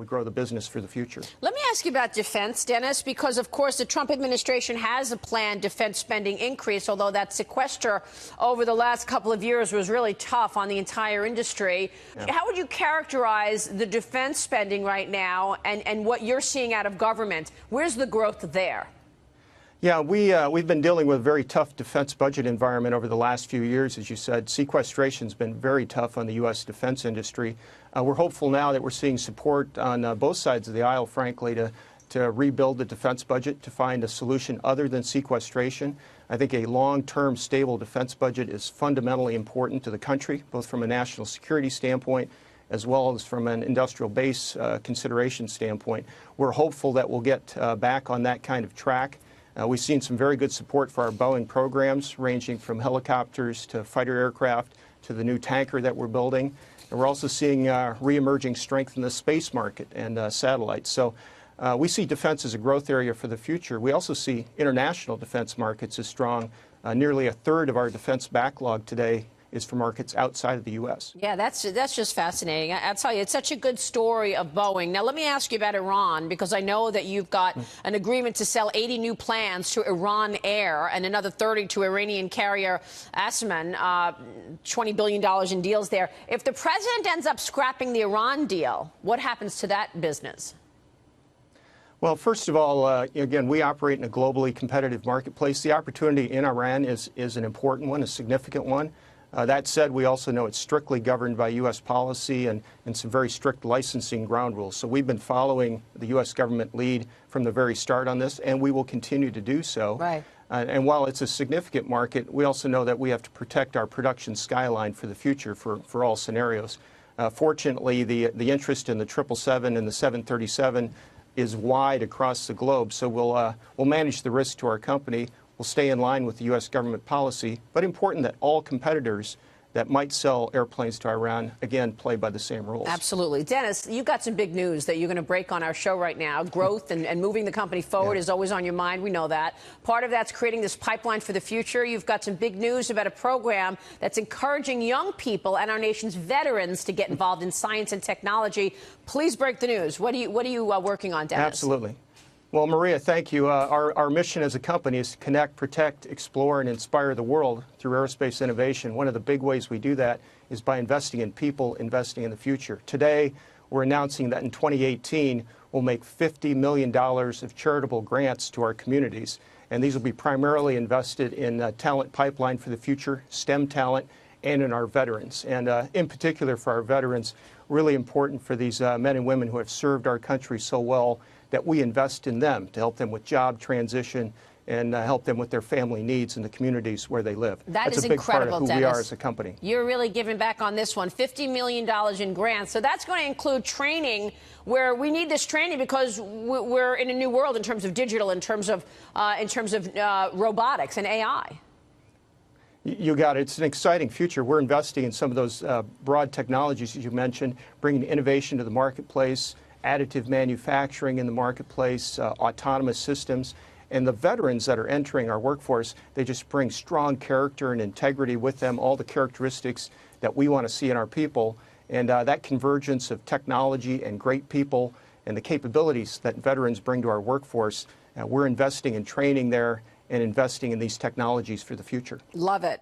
we grow the business for the future. Let me ask you about defense, Dennis, because, of course, the Trump administration has a planned defense spending increase, although that sequester over the last couple of years was really tough on the entire industry. Yeah. How would you characterize the defense spending right now and what you're seeing out of government? Where's the growth there? Yeah, we've been dealing with a very tough defense budget environment over the last few years. As you said, sequestration's been very tough on the U.S. defense industry. We're hopeful now that we're seeing support on both sides of the aisle, frankly, to rebuild the defense budget, to find a solution other than sequestration. I think a long-term, stable defense budget is fundamentally important to the country, both from a national security standpoint as well as from an industrial base consideration standpoint. We're hopeful that we'll get back on that kind of track. We've seen some very good support for our Boeing programs, ranging from helicopters to fighter aircraft to the new tanker that we're building. And we're also seeing re-emerging strength in the space market and satellites. So we see defense as a growth area for the future. We also see international defense markets as strong. Nearly a third of our defense backlog today is for markets outside of the U.S. Yeah, that's just fascinating. I'll tell you, it's such a good story of Boeing. Now, let me ask you about Iran, because I know that you've got an agreement to sell 80 new plans to Iran Air and another 30 to Iranian carrier Asman, $20 billion in deals there. If the president ends up scrapping the Iran deal, what happens to that business? Well, first of all, again, we operate in a globally competitive marketplace. The opportunity in Iran is an important one, a significant one. That said, we also know it's strictly governed by U.S. policy and some very strict licensing ground rules. So we've been following the U.S. government lead from the very start on this, and we will continue to do so. Right. And while it's a significant market, we also know that we have to protect our production skyline for the future for all scenarios. Fortunately, the interest in the 777 and the 737 is wide across the globe, so we'll manage the risk to our company. Will stay in line with the U.S. government policy, but important that all competitors that might sell airplanes to Iran, again, play by the same rules. Absolutely. Dennis, you've got some big news that you're going to break on our show right now. Growth and moving the company forward is always on your mind. We know that. Part of that's creating this pipeline for the future. You've got some big news about a program that's encouraging young people and our nation's veterans to get involved in science and technology. Please break the news. What are you working on, Dennis? Absolutely. Well, Maria, thank you. Our mission as a company is to connect, protect, explore, and inspire the world through aerospace innovation. One of the big ways we do that is by investing in people, investing in the future. Today, we're announcing that in 2018, we'll make $50 million of charitable grants to our communities. And these will be primarily invested in talent pipeline for the future, STEM talent, and in our veterans. And in particular for our veterans, really important for these men and women who have served our country so well, that we invest in them to help them with job transition and help them with their family needs in the communities where they live. That's a big incredible, part of who Dennis. we are as a company. You're really giving back on this one. $50 million in grants. So that's going to include training where we need this training because we're in a new world in terms of digital, in terms of robotics and AI. You got it. It's an exciting future. We're investing in some of those broad technologies, as you mentioned, bringing innovation to the marketplace, additive manufacturing in the marketplace, autonomous systems. And the veterans that are entering our workforce, they just bring strong character and integrity with them, all the characteristics that we want to see in our people. And that convergence of technology and great people and the capabilities that veterans bring to our workforce, we're investing in training there and investing in these technologies for the future. Love it.